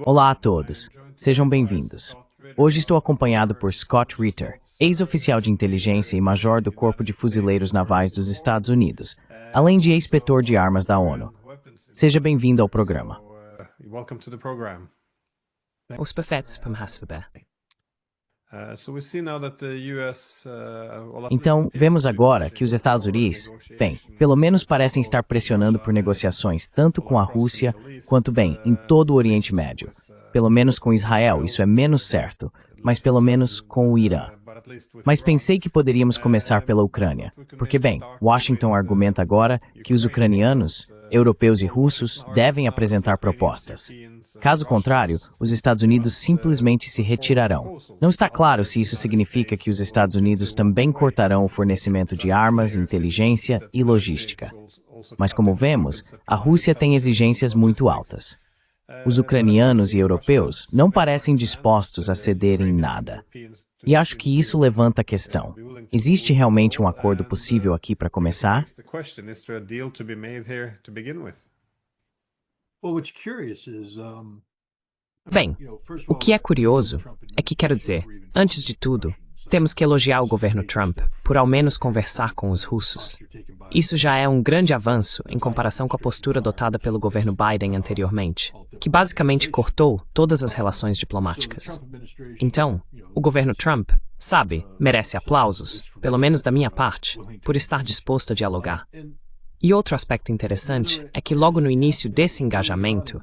Olá a todos, sejam bem-vindos. Hoje estou acompanhado por Scott Ritter, ex-oficial de inteligência e major do Corpo de Fuzileiros Navais dos Estados Unidos, além de ex-inspetor de armas da ONU. Seja bem-vindo ao programa. Os perfeitos para receber. Então, vemos agora que os Estados Unidos, pelo menos parecem estar pressionando por negociações tanto com a Rússia quanto, em todo o Oriente Médio. Pelo menos com Israel, isso é menos certo, mas pelo menos com o Irã. Mas pensei que poderíamos começar pela Ucrânia, porque, Washington argumenta agora que os ucranianos, europeus e russos devem apresentar propostas. Caso contrário, os Estados Unidos simplesmente se retirarão. Não está claro se isso significa que os Estados Unidos também cortarão o fornecimento de armas, inteligência e logística. Mas como vemos, a Rússia tem exigências muito altas. Os ucranianos e europeus não parecem dispostos a ceder em nada. E acho que isso levanta a questão. Existe realmente um acordo possível aqui para começar? Bem, o que é curioso é que, quero dizer, antes de tudo, temos que elogiar o governo Trump por ao menos conversar com os russos. Isso já é um grande avanço em comparação com a postura adotada pelo governo Biden anteriormente, que basicamente cortou todas as relações diplomáticas. Então, o governo Trump, merece aplausos, pelo menos da minha parte, por estar disposto a dialogar. E outro aspecto interessante é que logo no início desse engajamento,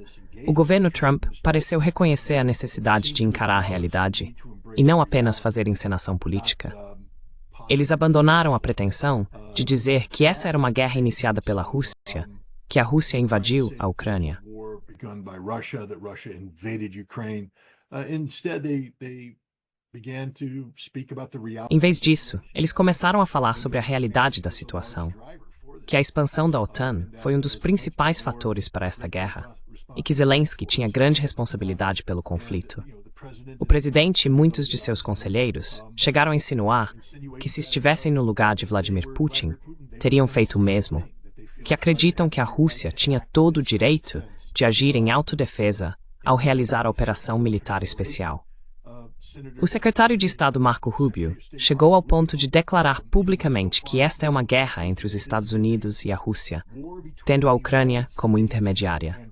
o governo Trump pareceu reconhecer a necessidade de encarar a realidade e não apenas fazer encenação política. Eles abandonaram a pretensão de dizer que essa era uma guerra iniciada pela Rússia, que a Rússia invadiu a Ucrânia. Em vez disso, eles começaram a falar sobre a realidade da situação, que a expansão da OTAN foi um dos principais fatores para esta guerra e que Zelensky tinha grande responsabilidade pelo conflito. O presidente e muitos de seus conselheiros chegaram a insinuar que, se estivessem no lugar de Vladimir Putin, teriam feito o mesmo, que acreditam que a Rússia tinha todo o direito de agir em autodefesa ao realizar a operação militar especial. O secretário de Estado Marco Rubio chegou ao ponto de declarar publicamente que esta é uma guerra entre os Estados Unidos e a Rússia, tendo a Ucrânia como intermediária.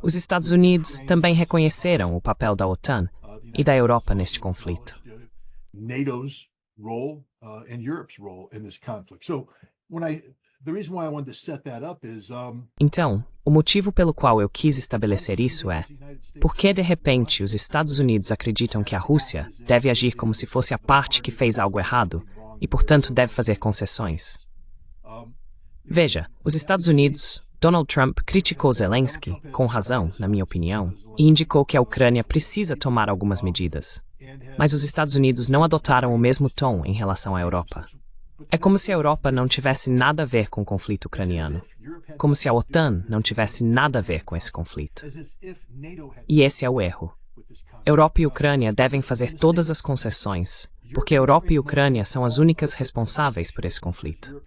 Os Estados Unidos também reconheceram o papel da OTAN e da Europa neste conflito. Então, o motivo pelo qual eu quis estabelecer isso é porque, de repente, os Estados Unidos acreditam que a Rússia deve agir como se fosse a parte que fez algo errado e, portanto, deve fazer concessões. Veja, os Estados Unidos, Donald Trump criticou Zelensky, com razão, na minha opinião, e indicou que a Ucrânia precisa tomar algumas medidas. Mas os Estados Unidos não adotaram o mesmo tom em relação à Europa. É como se a Europa não tivesse nada a ver com o conflito ucraniano. Como se a OTAN não tivesse nada a ver com esse conflito. E esse é o erro. Europa e Ucrânia devem fazer todas as concessões, porque a Europa e a Ucrânia são as únicas responsáveis por esse conflito.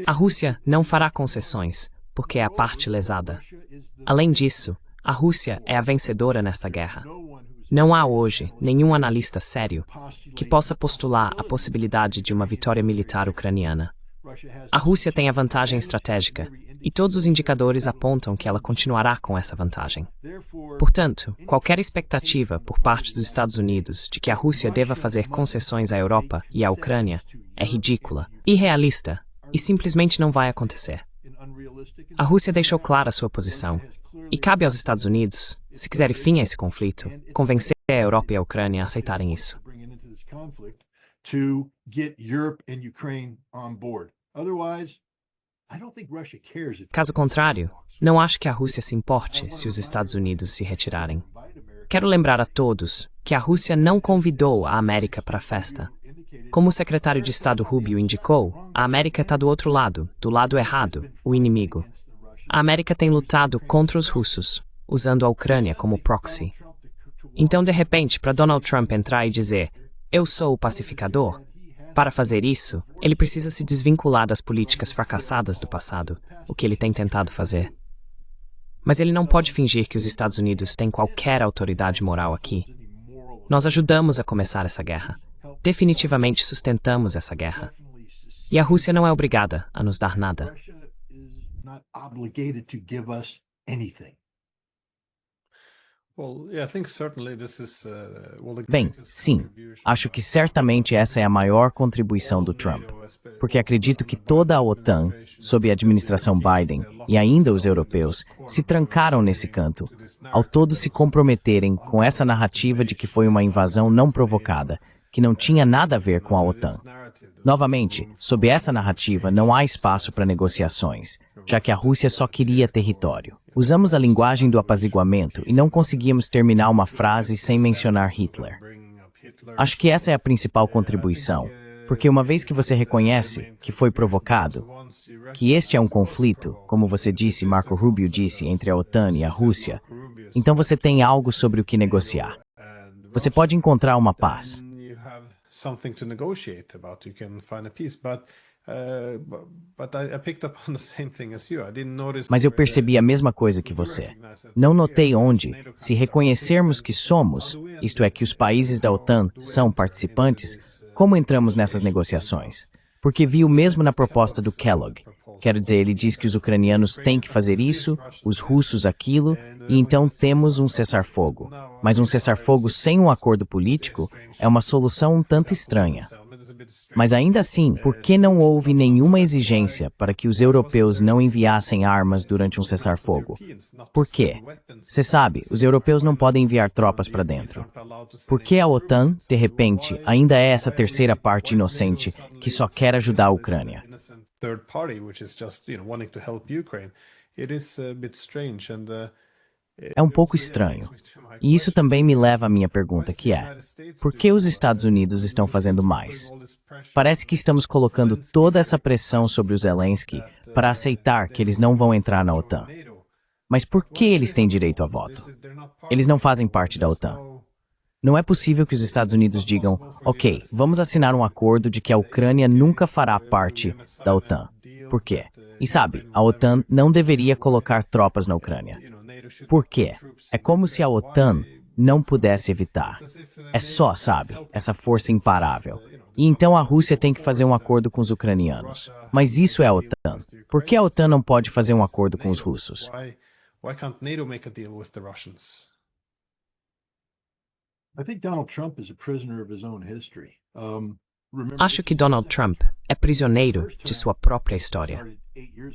A Rússia não fará concessões, porque é a parte lesada. Além disso, a Rússia é a vencedora nesta guerra. Não há hoje nenhum analista sério que possa postular a possibilidade de uma vitória militar ucraniana. A Rússia tem a vantagem estratégica, e todos os indicadores apontam que ela continuará com essa vantagem. Portanto, qualquer expectativa por parte dos Estados Unidos de que a Rússia deva fazer concessões à Europa e à Ucrânia é ridícula, irrealista e simplesmente não vai acontecer. A Rússia deixou clara sua posição, e cabe aos Estados Unidos, se quiserem fim a esse conflito, convencer a Europa e a Ucrânia a aceitarem isso. Caso contrário, não acho que a Rússia se importe se os Estados Unidos se retirarem. Quero lembrar a todos que a Rússia não convidou a América para a festa. Como o secretário de Estado Rubio indicou, a América está do outro lado, do lado errado, o inimigo. A América tem lutado contra os russos, usando a Ucrânia como proxy. Então, de repente, para Donald Trump entrar e dizer, eu sou o pacificador, Para fazer isso, ele precisa se desvincular das políticas fracassadas do passado, o que ele tem tentado fazer. Mas ele não pode fingir que os Estados Unidos têm qualquer autoridade moral aqui. Nós ajudamos a começar essa guerra. Definitivamente sustentamos essa guerra. E a Rússia não é obrigada a nos dar nada. Bem, sim, acho que certamente essa é a maior contribuição do Trump, porque acredito que toda a OTAN, sob a administração Biden, e ainda os europeus, se trancaram nesse canto, ao todos se comprometerem com essa narrativa de que foi uma invasão não provocada, que não tinha nada a ver com a OTAN. Novamente, sob essa narrativa não há espaço para negociações, já que a Rússia só queria território. Usamos a linguagem do apaziguamento e não conseguíamos terminar uma frase sem mencionar Hitler. Acho que essa é a principal contribuição, porque uma vez que você reconhece que foi provocado, que este é um conflito, como você disse, Marco Rubio disse, entre a OTAN e a Rússia, então você tem algo sobre o que negociar. Você pode encontrar uma paz. Mas eu percebi a mesma coisa que você. Não notei onde, se reconhecermos que somos, isto é, que os países da OTAN são participantes, como entramos nessas negociações? Porque vi o mesmo na proposta do Kellogg. Quero dizer, ele diz que os ucranianos têm que fazer isso, os russos aquilo, e então temos um cessar-fogo. Mas um cessar-fogo sem um acordo político é uma solução um tanto estranha. Mas ainda assim, por que não houve nenhuma exigência para que os europeus não enviassem armas durante um cessar-fogo? Por quê? Você sabe, os europeus não podem enviar tropas para dentro. Por que a OTAN, de repente, ainda é essa terceira parte inocente que só quer ajudar a Ucrânia? É um pouco estranho. E isso também me leva à minha pergunta, que é: por que os Estados Unidos estão fazendo mais? Parece que estamos colocando toda essa pressão sobre o Zelensky para aceitar que eles não vão entrar na OTAN. Mas por que eles têm direito a voto? Eles não fazem parte da OTAN. Não é possível que os Estados Unidos digam: ok, vamos assinar um acordo de que a Ucrânia nunca fará parte da OTAN. Por quê? E sabe, a OTAN não deveria colocar tropas na Ucrânia. Por quê? É como se a OTAN não pudesse evitar. É só, sabe, essa força imparável. E então a Rússia tem que fazer um acordo com os ucranianos. Mas isso é a OTAN. Por que a OTAN não pode fazer um acordo com os russos? Acho que Donald Trump é prisioneiro de sua própria história.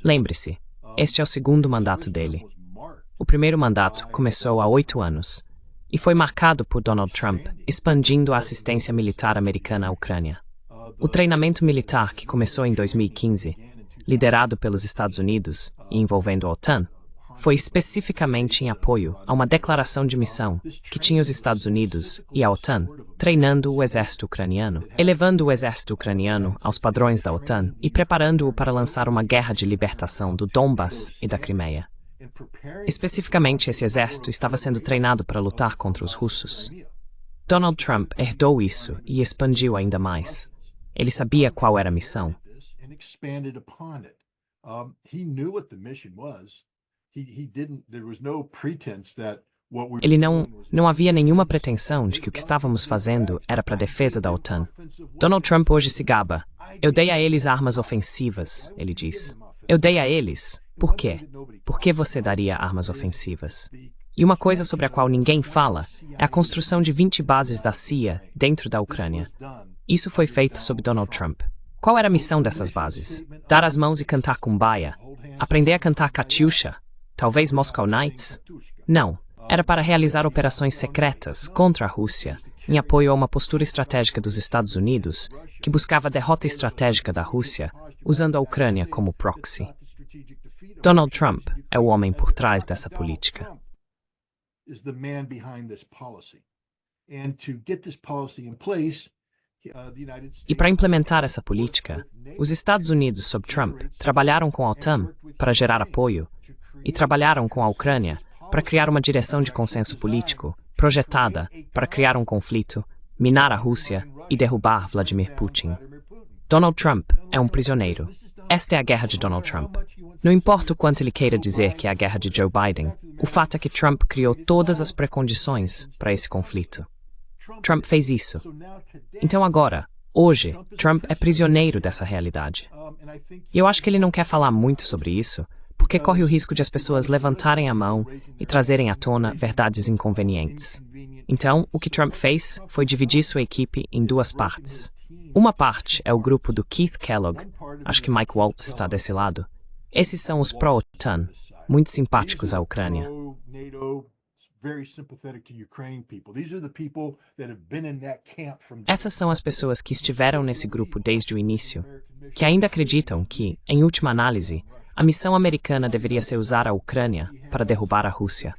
Lembre-se, este é o segundo mandato dele. O primeiro mandato começou há 8 anos e foi marcado por Donald Trump expandindo a assistência militar americana à Ucrânia. O treinamento militar que começou em 2015, liderado pelos Estados Unidos e envolvendo a OTAN, foi especificamente em apoio a uma declaração de missão que tinha os Estados Unidos e a OTAN treinando o exército ucraniano, elevando o exército ucraniano aos padrões da OTAN e preparando-o para lançar uma guerra de libertação do Donbass e da Crimeia. Especificamente, esse exército estava sendo treinado para lutar contra os russos. Donald Trump herdou isso e expandiu ainda mais. Ele sabia qual era a missão. Não havia nenhuma pretensão de que o que estávamos fazendo era para a defesa da OTAN. Donald Trump hoje se gaba. Eu dei a eles armas ofensivas, ele diz. Eu dei a eles. Por quê? Por que você daria armas ofensivas? E uma coisa sobre a qual ninguém fala é a construção de 20 bases da CIA dentro da Ucrânia. Isso foi feito sob Donald Trump. Qual era a missão dessas bases? Dar as mãos e cantar Kumbaya? Aprender a cantar Katyusha? Talvez Moscow Nights? Não. Era para realizar operações secretas contra a Rússia, em apoio a uma postura estratégica dos Estados Unidos, que buscava a derrota estratégica da Rússia, usando a Ucrânia como proxy. Donald Trump é o homem por trás dessa política. E para implementar essa política, os Estados Unidos, sob Trump, trabalharam com a OTAN para gerar apoio e trabalharam com a Ucrânia para criar uma direção de consenso político projetada para criar um conflito, minar a Rússia e derrubar Vladimir Putin. Donald Trump é um prisioneiro. Esta é a guerra de Donald Trump. Não importa o quanto ele queira dizer que é a guerra de Joe Biden, o fato é que Trump criou todas as precondições para esse conflito. Trump fez isso. Então agora, hoje, Trump é prisioneiro dessa realidade. E eu acho que ele não quer falar muito sobre isso, porque corre o risco de as pessoas levantarem a mão e trazerem à tona verdades inconvenientes. Então, o que Trump fez foi dividir sua equipe em duas partes. Uma parte é o grupo do Keith Kellogg, acho que Mike Waltz está desse lado. Esses são os pró-OTAN, muito simpáticos à Ucrânia. Essas são as pessoas que estiveram nesse grupo desde o início, que ainda acreditam que, em última análise, a missão americana deveria ser usar a Ucrânia para derrubar a Rússia.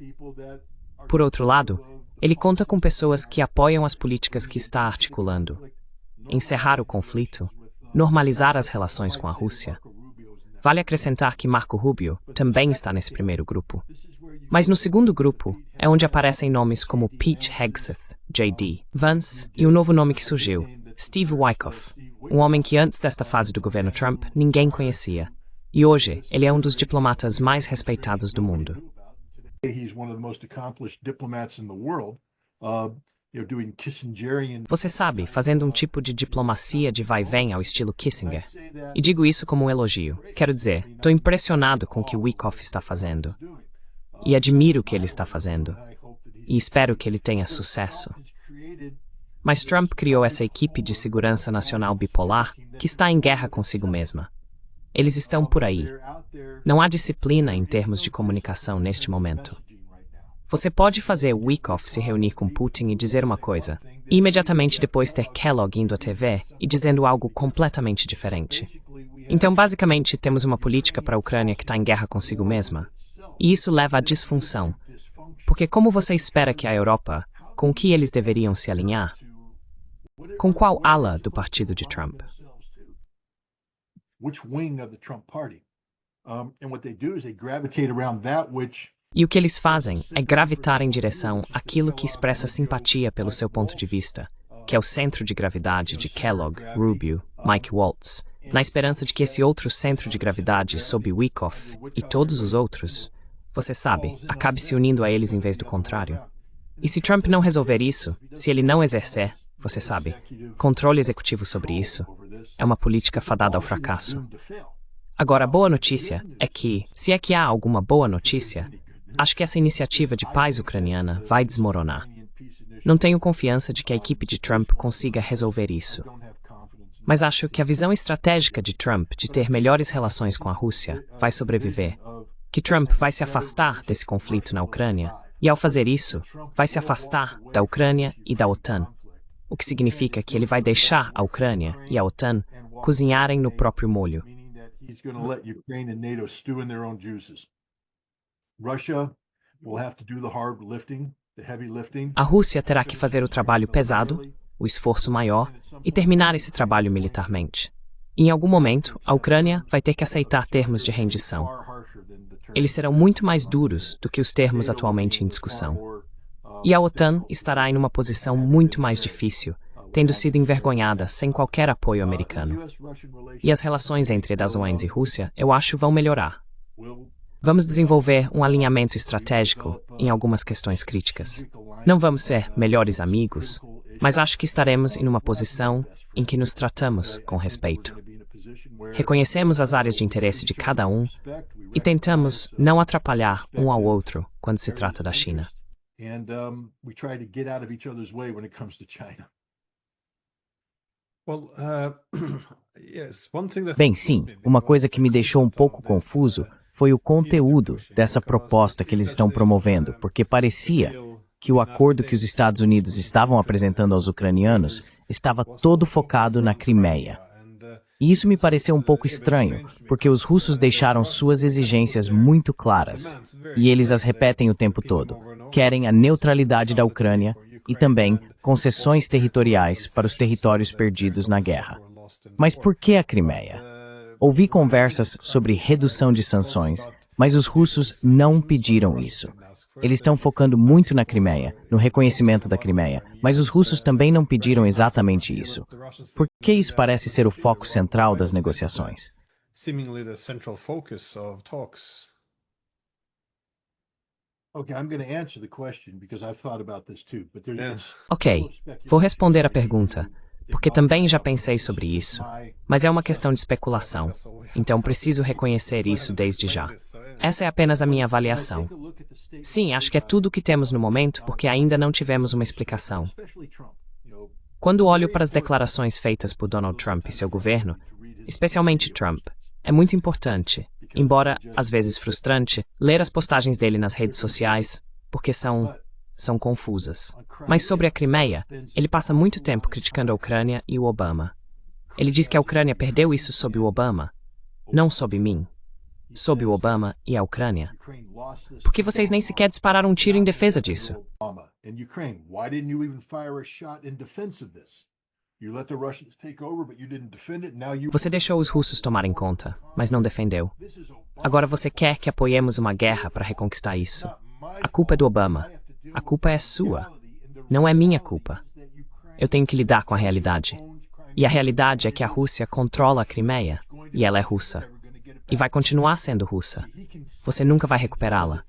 Por outro lado, ele conta com pessoas que apoiam as políticas que está articulando. Encerrar o conflito, normalizar as relações com a Rússia. Vale acrescentar que Marco Rubio também está nesse primeiro grupo. Mas no segundo grupo é onde aparecem nomes como Pete Hegseth, J.D. Vance e o novo nome que surgiu, Steve Witkoff, um homem que antes desta fase do governo Trump ninguém conhecia. E hoje ele é um dos diplomatas mais respeitados do mundo. Você sabe, fazendo um tipo de diplomacia de vai-vem ao estilo Kissinger. E digo isso como um elogio. Quero dizer, estou impressionado com o que Witkoff está fazendo. E admiro o que ele está fazendo. E espero que ele tenha sucesso. Mas Trump criou essa equipe de segurança nacional bipolar que está em guerra consigo mesma. Eles estão por aí. Não há disciplina em termos de comunicação neste momento. Você pode fazer Witkoff se reunir com Putin e dizer uma coisa, e imediatamente depois ter Kellogg indo à TV e dizendo algo completamente diferente. Então, basicamente, temos uma política para a Ucrânia que está em guerra consigo mesma. E isso leva à disfunção. Porque como você espera que a Europa, com que eles deveriam se alinhar? Com qual ala do partido de Trump? E o que eles fazem é gravitar em direção àquilo que expressa simpatia pelo seu ponto de vista, que é o centro de gravidade de Kellogg, Rubio, Mike Waltz, na esperança de que esse outro centro de gravidade sob Witkoff e todos os outros, você sabe, acabe se unindo a eles em vez do contrário. E se Trump não resolver isso, se ele não exercer, você sabe, controle executivo sobre isso, é uma política fadada ao fracasso. Agora, a boa notícia é que, se é que há alguma boa notícia, acho que essa iniciativa de paz ucraniana vai desmoronar. Não tenho confiança de que a equipe de Trump consiga resolver isso. Mas acho que a visão estratégica de Trump de ter melhores relações com a Rússia vai sobreviver. Que Trump vai se afastar desse conflito na Ucrânia e, ao fazer isso, vai se afastar da Ucrânia e da OTAN. O que significa que ele vai deixar a Ucrânia e a OTAN cozinharem no próprio molho. A Rússia terá que fazer o trabalho pesado, o esforço maior, e terminar esse trabalho militarmente. E em algum momento, a Ucrânia vai ter que aceitar termos de rendição. Eles serão muito mais duros do que os termos atualmente em discussão. E a OTAN estará em uma posição muito mais difícil, tendo sido envergonhada sem qualquer apoio americano. E as relações entre Estados e Rússia, eu acho, vão melhorar. Vamos desenvolver um alinhamento estratégico em algumas questões críticas. Não vamos ser melhores amigos, mas acho que estaremos em uma posição em que nos tratamos com respeito. Reconhecemos as áreas de interesse de cada um e tentamos não atrapalhar um ao outro quando se trata da China. Bem, sim, uma coisa que me deixou um pouco confuso foi o conteúdo dessa proposta que eles estão promovendo, porque parecia que o acordo que os Estados Unidos estavam apresentando aos ucranianos estava todo focado na Crimeia. E isso me pareceu um pouco estranho, porque os russos deixaram suas exigências muito claras, e eles as repetem o tempo todo. Querem a neutralidade da Ucrânia e também concessões territoriais para os territórios perdidos na guerra. Mas por que a Crimeia? Ouvi conversas sobre redução de sanções, mas os russos não pediram isso. Eles estão focando muito na Crimeia, no reconhecimento da Crimeia, mas os russos também não pediram exatamente isso. Por que isso parece ser o foco central das negociações? Ok, vou responder a pergunta, porque também já pensei sobre isso, mas é uma questão de especulação, então preciso reconhecer isso desde já. Essa é apenas a minha avaliação. Sim, acho que é tudo o que temos no momento, porque ainda não tivemos uma explicação. Quando olho para as declarações feitas por Donald Trump e seu governo, especialmente Trump, é muito importante, embora às vezes frustrante, ler as postagens dele nas redes sociais, porque são confusas. Mas sobre a Crimeia, ele passa muito tempo criticando a Ucrânia e o Obama. Ele diz que a Ucrânia perdeu isso sob o Obama, não sob mim. Sob o Obama e a Ucrânia. Por que vocês nem sequer dispararam um tiro em defesa disso? Você deixou os russos tomarem conta, mas não defendeu. Agora você quer que apoiemos uma guerra para reconquistar isso. A culpa é do Obama. A culpa é sua. Não é minha culpa. Eu tenho que lidar com a realidade. E a realidade é que a Rússia controla a Crimeia, e ela é russa. E vai continuar sendo russa. Você nunca vai recuperá-la.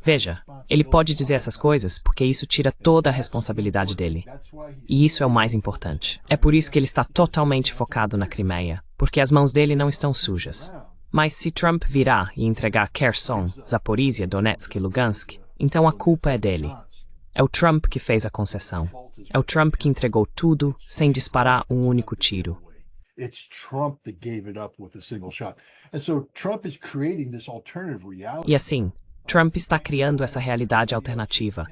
Veja, ele pode dizer essas coisas porque isso tira toda a responsabilidade dele. E isso é o mais importante. É por isso que ele está totalmente focado na Crimeia, porque as mãos dele não estão sujas. Mas se Trump virar e entregar Kherson, Zaporizhia, Donetsk e Lugansk, então a culpa é dele. É o Trump que fez a concessão. É o Trump que entregou tudo sem disparar um único tiro. It's Trump that gave it up with a single shot. And so Trump is creating this alternative reality. E assim, Trump está criando essa realidade alternativa,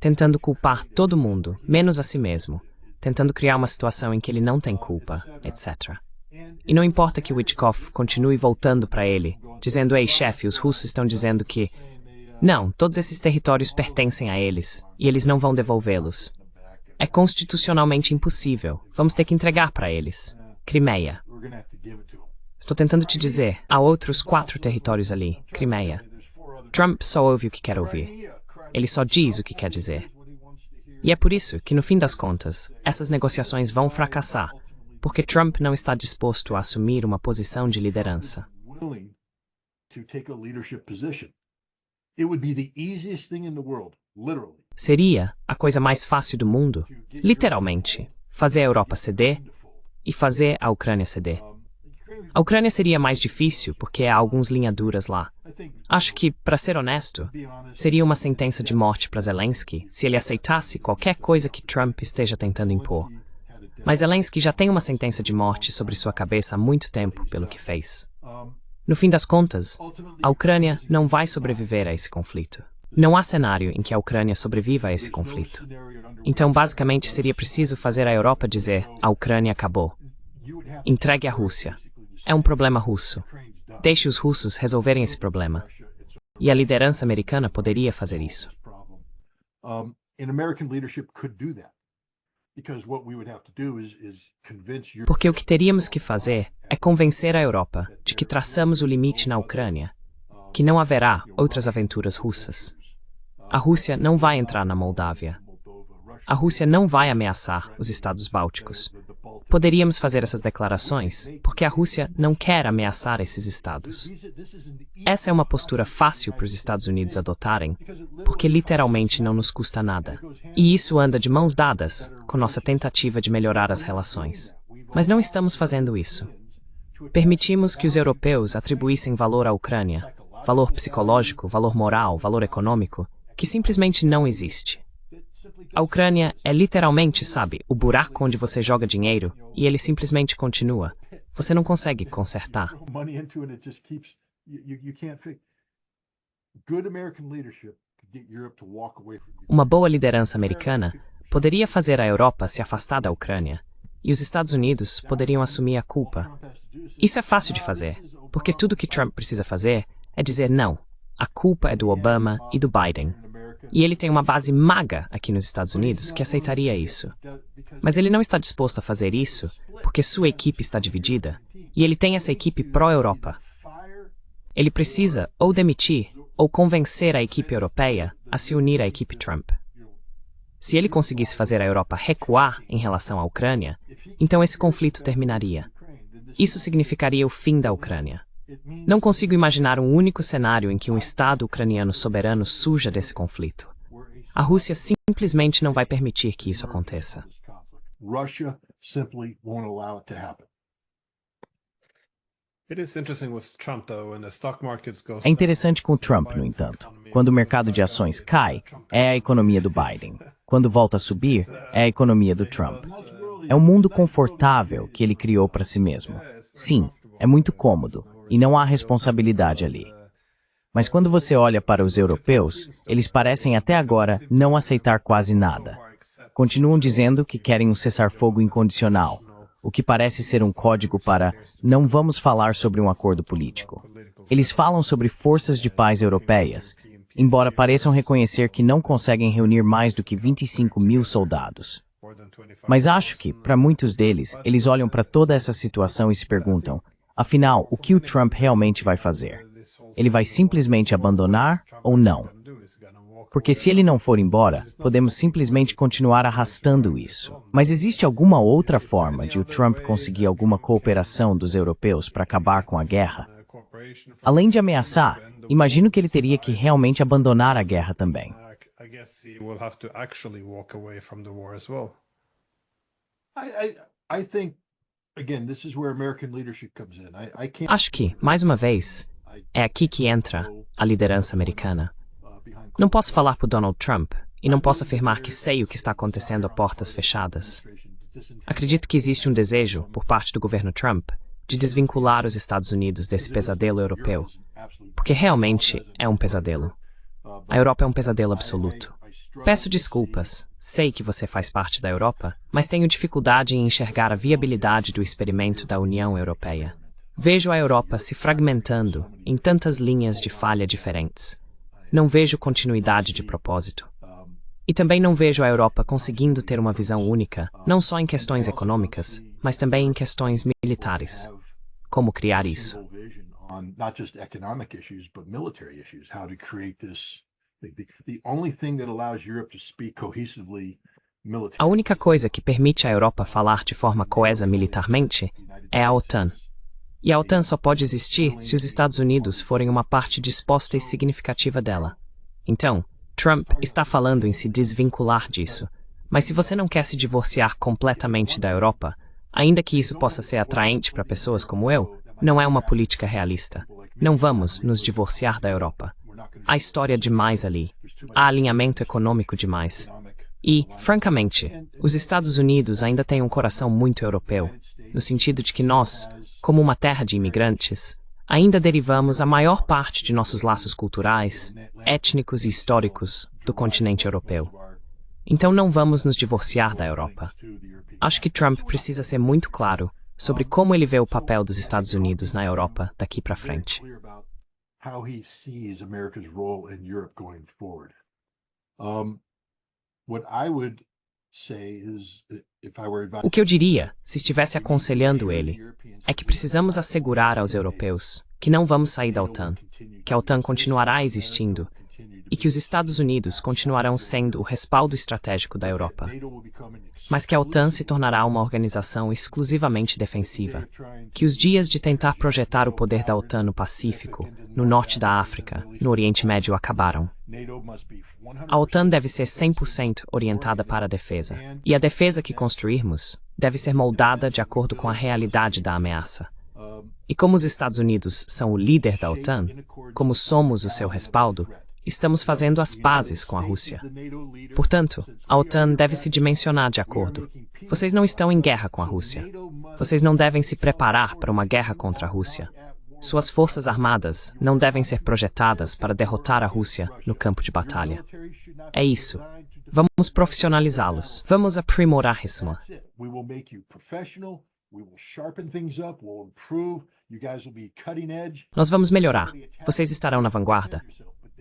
tentando culpar todo mundo, menos a si mesmo, tentando criar uma situação em que ele não tem culpa, etc. E não importa que Witkoff continue voltando para ele, dizendo: "Ei, chefe, os russos estão dizendo que não, todos esses territórios pertencem a eles, e eles não vão devolvê-los. É constitucionalmente impossível. Vamos ter que entregar para eles. Crimeia. Estou tentando te dizer, há outros 4 territórios ali, Crimeia. Trump só ouve o que quer ouvir. Ele só diz o que quer dizer. E é por isso que, no fim das contas, essas negociações vão fracassar, porque Trump não está disposto a assumir uma posição de liderança. Seria a coisa mais fácil do mundo, literalmente, fazer a Europa ceder e fazer a Ucrânia ceder. A Ucrânia seria mais difícil porque há alguns linhaduras lá. Acho que, para ser honesto, seria uma sentença de morte para Zelensky se ele aceitasse qualquer coisa que Trump esteja tentando impor. Mas Zelensky já tem uma sentença de morte sobre sua cabeça há muito tempo pelo que fez. No fim das contas, a Ucrânia não vai sobreviver a esse conflito. Não há cenário em que a Ucrânia sobreviva a esse conflito. Então, basicamente, seria preciso fazer a Europa dizer: a Ucrânia acabou. Entregue à Rússia. É um problema russo. Deixe os russos resolverem esse problema. E a liderança americana poderia fazer isso. Porque o que teríamos que fazer é convencer a Europa de que traçamos o limite na Ucrânia, que não haverá outras aventuras russas. A Rússia não vai entrar na Moldávia. A Rússia não vai ameaçar os Estados Bálticos. Poderíamos fazer essas declarações porque a Rússia não quer ameaçar esses estados. Essa é uma postura fácil para os Estados Unidos adotarem, porque literalmente não nos custa nada. E isso anda de mãos dadas com nossa tentativa de melhorar as relações. Mas não estamos fazendo isso. Permitimos que os europeus atribuíssem valor à Ucrânia, valor psicológico, valor moral, valor econômico, que simplesmente não existe. A Ucrânia é literalmente, sabe, o buraco onde você joga dinheiro e ele simplesmente continua. Você não consegue consertar. Uma boa liderança americana poderia fazer a Europa se afastar da Ucrânia e os Estados Unidos poderiam assumir a culpa. Isso é fácil de fazer, porque tudo que Trump precisa fazer é dizer não. A culpa é do Obama e do Biden. E ele tem uma base maga aqui nos Estados Unidos que aceitaria isso. Mas ele não está disposto a fazer isso porque sua equipe está dividida e ele tem essa equipe pró-Europa. Ele precisa ou demitir ou convencer a equipe europeia a se unir à equipe Trump. Se ele conseguisse fazer a Europa recuar em relação à Ucrânia, então esse conflito terminaria. Isso significaria o fim da Ucrânia. Não consigo imaginar um único cenário em que um Estado ucraniano soberano surja desse conflito. A Rússia simplesmente não vai permitir que isso aconteça. Russia simply won't allow it to happen. É interessante com o Trump, no entanto. Quando o mercado de ações cai, é a economia do Biden. Quando volta a subir, é a economia do Trump. É um mundo confortável que ele criou para si mesmo. Sim, é muito cômodo, e não há responsabilidade ali. Mas quando você olha para os europeus, eles parecem até agora não aceitar quase nada. Continuam dizendo que querem um cessar-fogo incondicional, o que parece ser um código para não vamos falar sobre um acordo político. Eles falam sobre forças de paz europeias, embora pareçam reconhecer que não conseguem reunir mais do que 25 mil soldados. Mas acho que, para muitos deles, eles olham para toda essa situação e se perguntam, afinal, o que o Trump realmente vai fazer? Ele vai simplesmente abandonar ou não? Porque se ele não for embora, podemos simplesmente continuar arrastando isso. Mas existe alguma outra forma de o Trump conseguir alguma cooperação dos europeus para acabar com a guerra? Além de ameaçar, imagino que ele teria que realmente abandonar a guerra também. I think, again, this is where American leadership comes in. I can't Acho que, mais uma vez, é aqui que entra a liderança americana. Não posso falar por Donald Trump e não posso afirmar que sei o que está acontecendo a portas fechadas. Acredito que existe um desejo, por parte do governo Trump, de desvincular os Estados Unidos desse pesadelo europeu, porque realmente é um pesadelo. A Europa é um pesadelo absoluto. Peço desculpas, sei que você faz parte da Europa, mas tenho dificuldade em enxergar a viabilidade do experimento da União Europeia. Vejo a Europa se fragmentando em tantas linhas de falha diferentes. Não vejo continuidade de propósito. E também não vejo a Europa conseguindo ter uma visão única, não só em questões econômicas, mas também em questões militares. Como criar isso? not just economic issues, but military issues, how to create this. The only thing that allows Europe to speak cohesively militarily. A única coisa que permite à Europa falar de forma coesa militarmente é a OTAN. E a OTAN só pode existir se os Estados Unidos forem uma parte disposta e significativa dela. Então, Trump está falando em se desvincular disso. Mas se você não quer se divorciar completamente da Europa, ainda que isso possa ser atraente para pessoas como eu, não é uma política realista. Não vamos nos divorciar da Europa. Há história demais ali. Há alinhamento econômico demais. E, francamente, os Estados Unidos ainda têm um coração muito europeu, no sentido de que nós, como uma terra de imigrantes, ainda derivamos a maior parte de nossos laços culturais, étnicos e históricos do continente europeu. Então não vamos nos divorciar da Europa. Acho que Trump precisa ser muito claro sobre como ele vê o papel dos Estados Unidos na Europa daqui para frente. How he sees America's role in Europe going forward. What I would say is that if I were O que eu diria, se estivesse aconselhando ele, é que precisamos assegurar aos europeus que não vamos sair da OTAN, que a OTAN continuará existindo e que os Estados Unidos continuarão sendo o respaldo estratégico da Europa, mas que a OTAN se tornará uma organização exclusivamente defensiva, que os dias de tentar projetar o poder da OTAN no Pacífico, no norte da África, no Oriente Médio acabaram. A OTAN deve ser 100% orientada para a defesa, e a defesa que construirmos deve ser moldada de acordo com a realidade da ameaça. E como os Estados Unidos são o líder da OTAN, como somos o seu respaldo, estamos fazendo as pazes com a Rússia. Portanto, a OTAN deve se dimensionar de acordo. Vocês não estão em guerra com a Rússia. Vocês não devem se preparar para uma guerra contra a Rússia. Suas forças armadas não devem ser projetadas para derrotar a Rússia no campo de batalha. É isso. Vamos profissionalizá-los. Vamos aprimorar isso. Nós vamos melhorar. Vocês estarão na vanguarda.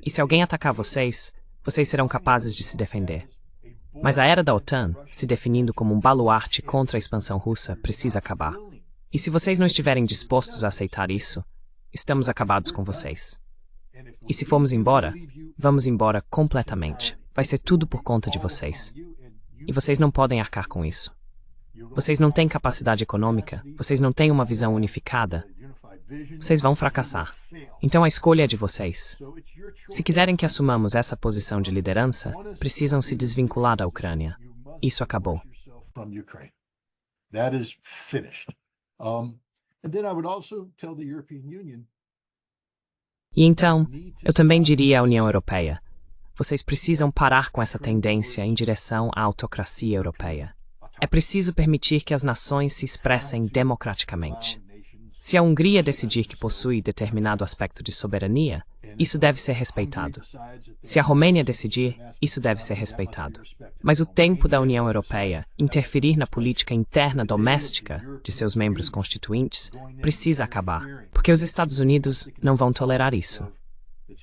E se alguém atacar vocês, vocês serão capazes de se defender. Mas a era da OTAN, se definindo como um baluarte contra a expansão russa, precisa acabar. E se vocês não estiverem dispostos a aceitar isso, estamos acabados com vocês. E se formos embora, vamos embora completamente. Vai ser tudo por conta de vocês. E vocês não podem arcar com isso. Vocês não têm capacidade econômica, vocês não têm uma visão unificada. Vocês vão fracassar. Então a escolha é de vocês. Se quiserem que assumamos essa posição de liderança, precisam se desvincular da Ucrânia. Isso acabou. That is finished. And then I would also tell the European Union. E então, eu também diria à União Europeia, vocês precisam parar com essa tendência em direção à autocracia europeia. É preciso permitir que as nações se expressem democraticamente. Se a Hungria decidir que possui determinado aspecto de soberania, isso deve ser respeitado. Se a Romênia decidir, isso deve ser respeitado. Mas o tempo da União Europeia interferir na política interna doméstica de seus membros constituintes precisa acabar, porque os Estados Unidos não vão tolerar isso.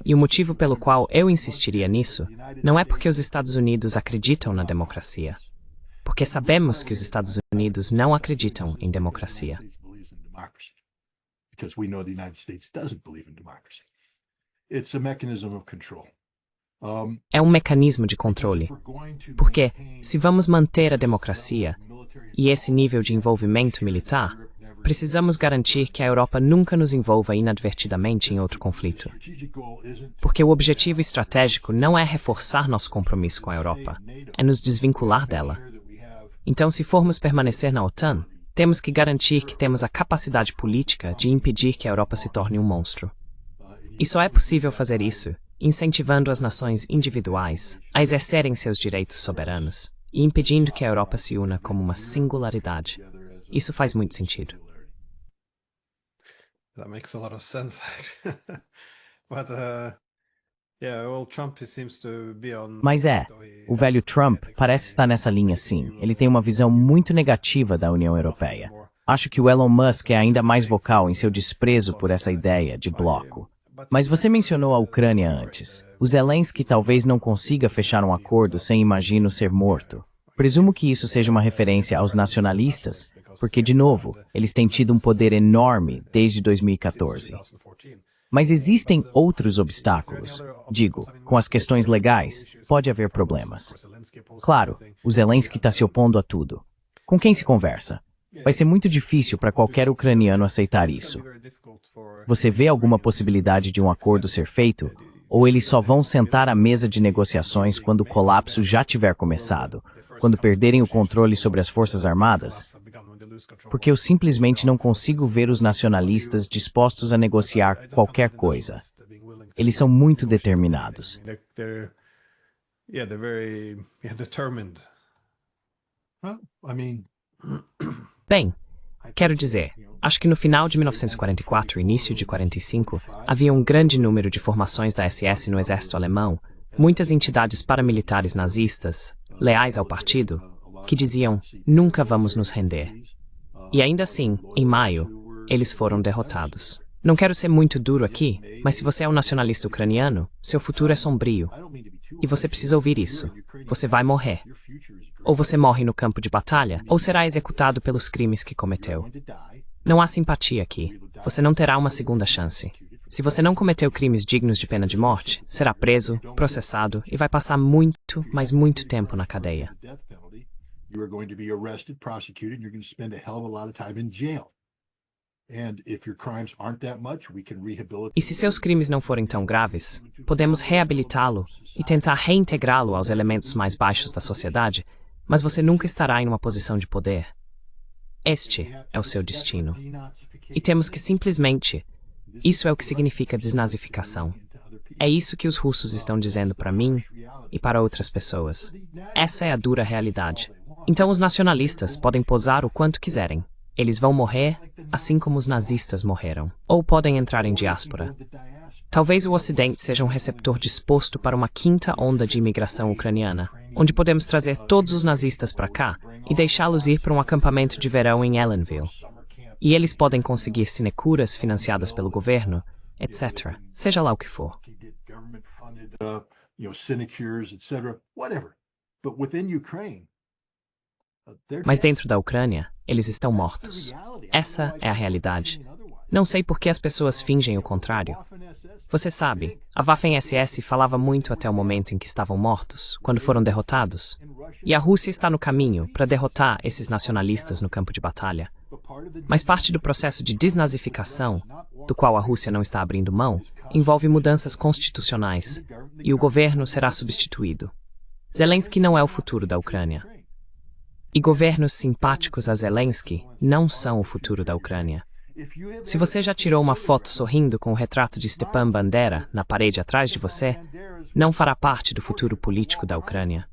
E o motivo pelo qual eu insistiria nisso não é porque os Estados Unidos acreditam na democracia, porque sabemos que os Estados Unidos não acreditam em democracia. Because we know the United States doesn't believe in democracy. It's a mechanism of control. É um mecanismo de controle, porque se vamos manter a democracia e esse nível de envolvimento militar, precisamos garantir que a Europa nunca nos envolva inadvertidamente em outro conflito. Porque o objetivo estratégico não é reforçar nosso compromisso com a Europa, é nos desvincular dela. Então, se formos permanecer na OTAN, temos que garantir que temos a capacidade política de impedir que a Europa se torne um monstro. E só é possível fazer isso incentivando as nações individuais a exercerem seus direitos soberanos e impedindo que a Europa se una como uma singularidade. Isso faz muito sentido. That makes a lot of sense. But yeah, well, Trump seems to be on. Mas o velho Trump parece estar nessa linha sim. Ele tem uma visão muito negativa da União Europeia. Acho que o Elon Musk é ainda mais vocal em seu desprezo por essa ideia de bloco. Mas você mencionou a Ucrânia antes. O Zelensky talvez não consiga fechar um acordo sem Imagino ser morto. Presumo que isso seja uma referência aos nacionalistas, porque, de novo, eles têm tido um poder enorme desde 2014. Mas existem outros obstáculos. Digo, com as questões legais, pode haver problemas. Claro, o Zelensky está se opondo a tudo. Com quem se conversa? Vai ser muito difícil para qualquer ucraniano aceitar isso. Você vê alguma possibilidade de um acordo ser feito? Ou eles só vão sentar à mesa de negociações quando o colapso já tiver começado, quando perderem o controle sobre as forças armadas? Porque eu simplesmente não consigo ver os nacionalistas dispostos a negociar qualquer coisa. Eles são muito determinados. Bem, quero dizer, acho que no final de 1944 e início de 45, havia um grande número de formações da SS no exército alemão, muitas entidades paramilitares nazistas, leais ao partido, que diziam, nunca vamos nos render. E ainda assim, em maio, eles foram derrotados. Não quero ser muito duro aqui, mas se você é um nacionalista ucraniano, seu futuro é sombrio. E você precisa ouvir isso. Você vai morrer. Ou você morre no campo de batalha, ou será executado pelos crimes que cometeu. Não há simpatia aqui. Você não terá uma segunda chance. Se você não cometeu crimes dignos de pena de morte, será preso, processado e vai passar muito, mas muito tempo na cadeia. E se seus crimes não forem tão graves, podemos reabilitá-lo e tentar reintegrá-lo aos elementos mais baixos da sociedade, mas você nunca estará em uma posição de poder. Este é o seu destino. E temos que simplesmente... Isso é o que significa desnazificação. É isso que os russos estão dizendo para mim e para outras pessoas. Essa é a dura realidade. Então os nacionalistas podem posar o quanto quiserem. Eles vão morrer, assim como os nazistas morreram. Ou podem entrar em diáspora. Talvez o Ocidente seja um receptor disposto para uma quinta onda de imigração ucraniana, onde podemos trazer todos os nazistas para cá e deixá-los ir para um acampamento de verão em Ellenville. E eles podem conseguir sinecúras financiadas pelo governo, etc. Seja lá o que for. Mas dentro da Ucrânia, eles estão mortos. Essa é a realidade. Não sei por que as pessoas fingem o contrário. Você sabe, A Waffen-SS falava muito até o momento em que estavam mortos, quando foram derrotados. E a Rússia está no caminho para derrotar esses nacionalistas no campo de batalha. Mas parte do processo de desnazificação, do qual a Rússia não está abrindo mão, envolve mudanças constitucionais, e o governo será substituído. Zelensky não é o futuro da Ucrânia. E governos simpáticos a Zelensky não são o futuro da Ucrânia. Se você já tirou uma foto sorrindo com o retrato de Stepan Bandera na parede atrás de você, não fará parte do futuro político da Ucrânia.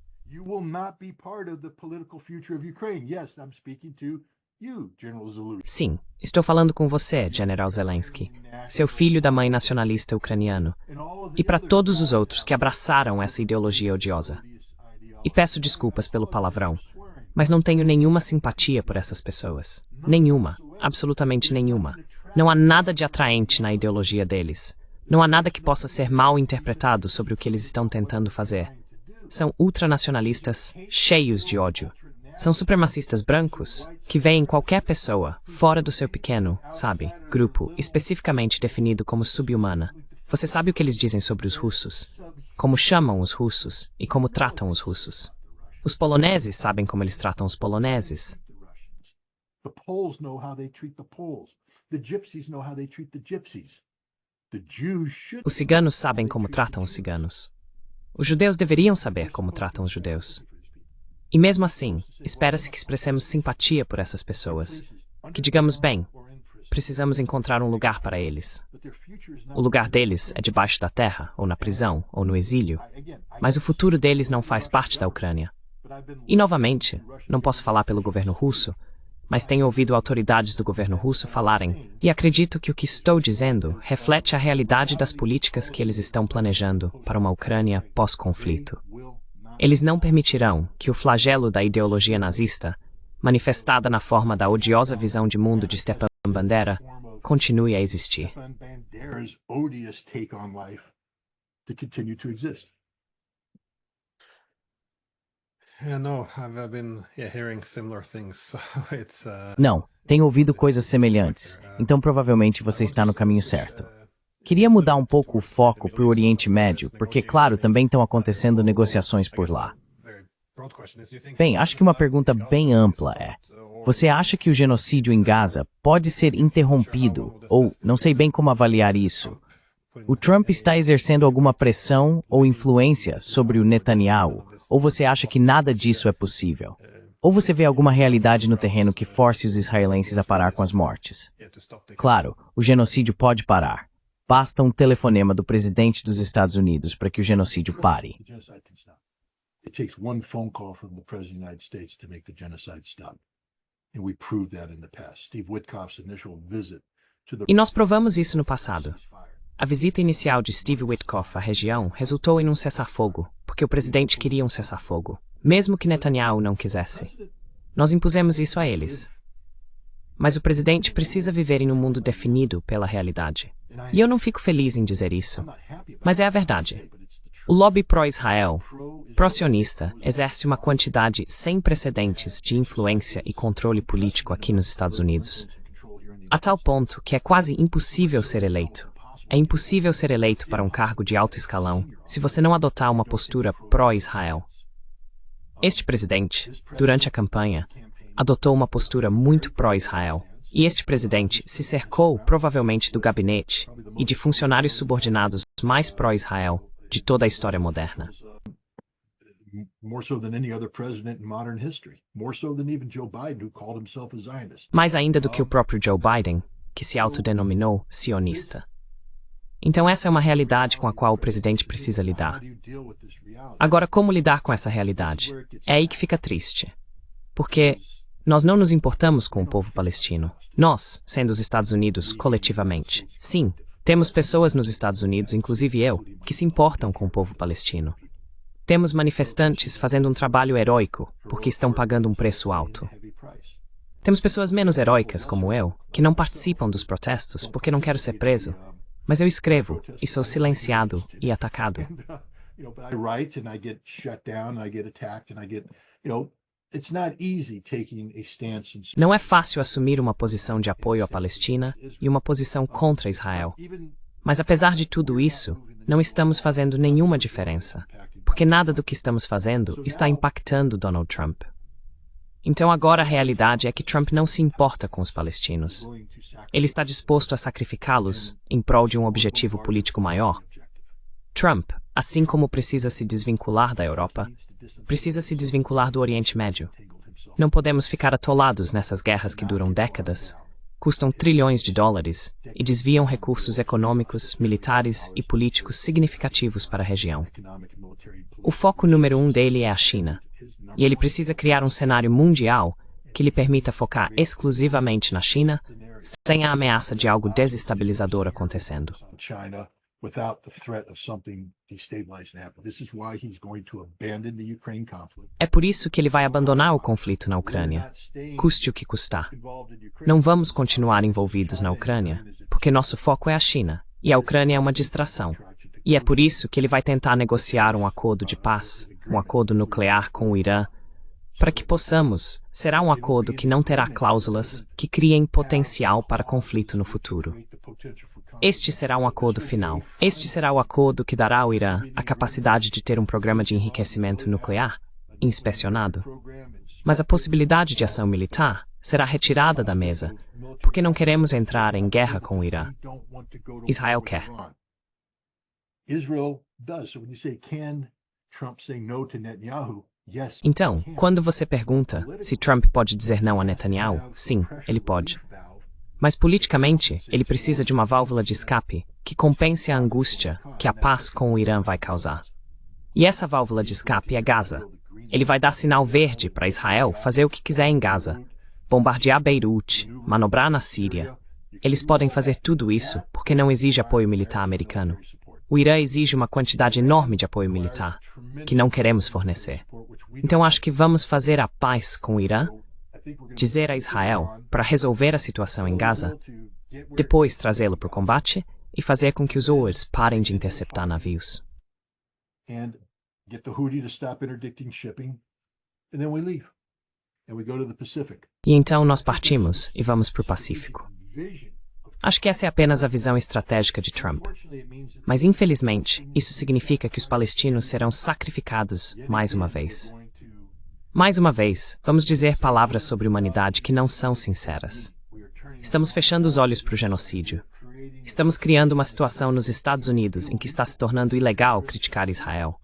Sim, estou falando com você, General Zelensky, seu filho da mãe nacionalista ucraniano, e para todos os outros que abraçaram essa ideologia odiosa. E peço desculpas pelo palavrão, mas não tenho nenhuma simpatia por essas pessoas. Nenhuma. Absolutamente nenhuma. Não há nada de atraente na ideologia deles. Não há nada que possa ser mal interpretado sobre o que eles estão tentando fazer. São ultranacionalistas cheios de ódio. São supremacistas brancos que veem qualquer pessoa fora do seu pequeno, sabe, grupo especificamente definido como subhumana. Você sabe o que eles dizem sobre os russos? Como chamam os russos e como tratam os russos. Os poloneses sabem como eles tratam os poloneses. The Poles know how they treat the Poles. The Gypsies know how they treat the Gypsies. The Jews should. Os ciganos sabem como tratam os ciganos. Os judeus deveriam saber como tratam os judeus. E mesmo assim, espera-se que expressemos simpatia por essas pessoas. Que digamos, bem, precisamos encontrar um lugar para eles. O lugar deles é debaixo da terra, ou na prisão, ou no exílio. Mas o futuro deles não faz parte da Ucrânia. E novamente, não posso falar pelo governo russo, mas tenho ouvido autoridades do governo russo falarem, e acredito que o que estou dizendo reflete a realidade das políticas que eles estão planejando para uma Ucrânia pós-conflito. Eles não permitirão que o flagelo da ideologia nazista, manifestada na forma da odiosa visão de mundo de Stepan Bandera, continue a existir. Não, tenho ouvido coisas semelhantes, então provavelmente você está no caminho certo. Queria mudar um pouco o foco para o Oriente Médio, porque, claro, também estão acontecendo negociações por lá. Bem, acho que uma pergunta bem ampla é: você acha que o genocídio em Gaza pode ser interrompido, ou não sei bem como avaliar isso? O Trump está exercendo alguma pressão ou influência sobre o Netanyahu, ou você acha que nada disso é possível? Ou você vê alguma realidade no terreno que force os israelenses a parar com as mortes? Claro, o genocídio pode parar. Basta um telefonema do presidente dos Estados Unidos para que o genocídio pare. It takes one phone call from the President of the United States to make the genocide stop. And we proved that in the past. Steve Witkoff's initial visit to the... E nós provamos isso no passado. A visita inicial de Steve Witkoff à região resultou em um cessar-fogo, porque o presidente queria um cessar-fogo, mesmo que Netanyahu não quisesse. Nós impusemos isso a eles. Mas o presidente precisa viver em um mundo definido pela realidade. E eu não fico feliz em dizer isso, mas é a verdade. O lobby pró-Israel, pró-sionista, exerce uma quantidade sem precedentes de influência e controle político aqui nos Estados Unidos, a tal ponto que é quase impossível ser eleito. É impossível ser eleito para um cargo de alto escalão se você não adotar uma postura pró-Israel. Este presidente, durante a campanha, adotou uma postura muito pró-Israel, e este presidente se cercou provavelmente do gabinete e de funcionários subordinados mais pró-Israel de toda a história moderna. Mais ainda do que o próprio Joe Biden, que se autodenominou sionista. Então essa é uma realidade com a qual o presidente precisa lidar. Agora, como lidar com essa realidade? É aí que fica triste. Porque nós não nos importamos com o povo palestino. Nós, sendo os Estados Unidos, coletivamente. Sim, temos pessoas nos Estados Unidos, inclusive eu, que se importam com o povo palestino. Temos manifestantes fazendo um trabalho heróico, porque estão pagando um preço alto. Temos pessoas menos heróicas, como eu, que não participam dos protestos porque não quero ser preso. Mas eu escrevo, e sou silenciado e atacado. Não é fácil assumir uma posição de apoio à Palestina e uma posição contra Israel. Mas apesar de tudo isso, não estamos fazendo nenhuma diferença, porque nada do que estamos fazendo está impactando Donald Trump. Então agora a realidade é que Trump não se importa com os palestinos. Ele está disposto a sacrificá-los em prol de um objetivo político maior. Trump, assim como precisa se desvincular da Europa, precisa se desvincular do Oriente Médio. Não podemos ficar atolados nessas guerras que duram décadas, custam trilhões de dólares e desviam recursos econômicos, militares e políticos significativos para a região. O foco número 1 dele é a China, e ele precisa criar um cenário mundial que lhe permita focar exclusivamente na China, sem a ameaça de algo desestabilizador acontecendo. É por isso que ele vai abandonar o conflito na Ucrânia, custe o que custar. Não vamos continuar envolvidos na Ucrânia, porque nosso foco é a China, e a Ucrânia é uma distração. E é por isso que ele vai tentar negociar um acordo de paz, um acordo nuclear com o Irã, para que possamos. Será um acordo que não terá cláusulas que criem potencial para conflito no futuro. Este será um acordo final. Este será o acordo que dará ao Irã a capacidade de ter um programa de enriquecimento nuclear, inspecionado. Mas a possibilidade de ação militar será retirada da mesa, porque não queremos entrar em guerra com o Irã. Israel quer. Então, quando você pergunta se Trump pode dizer não a Netanyahu, sim, ele pode. Mas politicamente, ele precisa de uma válvula de escape que compense a angústia que a paz com o Irã vai causar. E essa válvula de escape é Gaza. Ele vai dar sinal verde para Israel fazer o que quiser em Gaza, bombardear Beirute, manobrar na Síria. Eles podem fazer tudo isso porque não exige apoio militar americano. O Irã exige uma quantidade enorme de apoio militar, que não queremos fornecer. Então acho que vamos fazer a paz com o Irã, dizer a Israel para resolver a situação em Gaza, depois trazê-lo para o combate e fazer com que os Houthis parem de interceptar navios. E então nós partimos e vamos para o Pacífico. Acho que essa é apenas a visão estratégica de Trump. Mas, infelizmente, isso significa que os palestinos serão sacrificados mais uma vez. Mais uma vez, vamos dizer palavras sobre humanidade que não são sinceras. Estamos fechando os olhos para o genocídio. Estamos criando uma situação nos Estados Unidos em que está se tornando ilegal criticar Israel.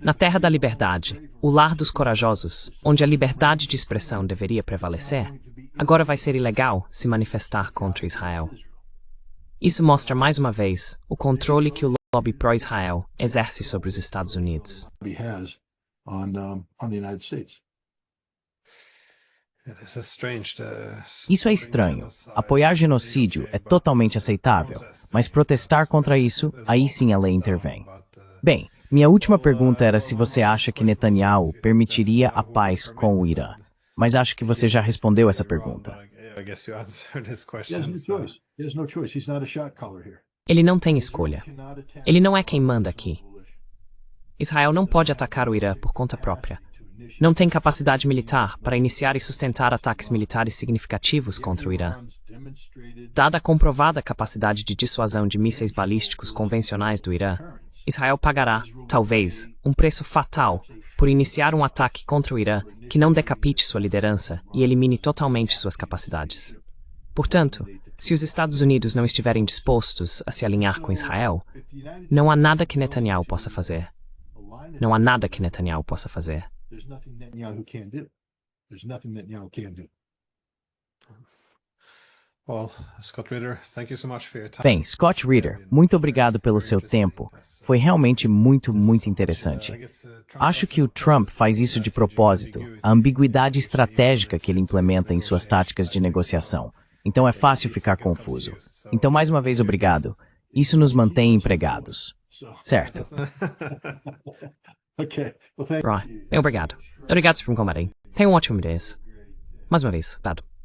Na terra da liberdade, o lar dos corajosos, onde a liberdade de expressão deveria prevalecer, agora vai ser ilegal se manifestar contra Israel. Isso mostra mais uma vez o controle que o lobby pró-Israel exerce sobre os Estados Unidos. Isso é estranho. Apoiar genocídio é totalmente aceitável, mas protestar contra isso, aí sim a lei intervém. Bem, minha última pergunta era se você acha que Netanyahu permitiria a paz com o Irã. Mas acho que você já respondeu essa pergunta. Ele não tem escolha. Ele não é quem manda aqui. Israel não pode atacar o Irã por conta própria. Não tem capacidade militar para iniciar e sustentar ataques militares significativos contra o Irã. Dada a comprovada capacidade de dissuasão de mísseis balísticos convencionais do Irã, Israel pagará, talvez, um preço fatal por iniciar um ataque contra o Irã que não decapite sua liderança e elimine totalmente suas capacidades. Portanto, se os Estados Unidos não estiverem dispostos a se alinhar com Israel, não há nada que Netanyahu possa fazer. Não há nada que Netanyahu possa fazer. Bem, Scott Reeder, muito obrigado pelo seu tempo. Foi realmente muito interessante. Acho que o Trump faz isso de propósito, a ambiguidade estratégica que ele implementa em suas táticas de negociação. Então é fácil ficar confuso. Então, mais uma vez, obrigado. Isso nos mantém empregados. Certo. Bem, obrigado. Obrigado por me convidarem. Tenham um ótimo dia. Mais uma vez, obrigado.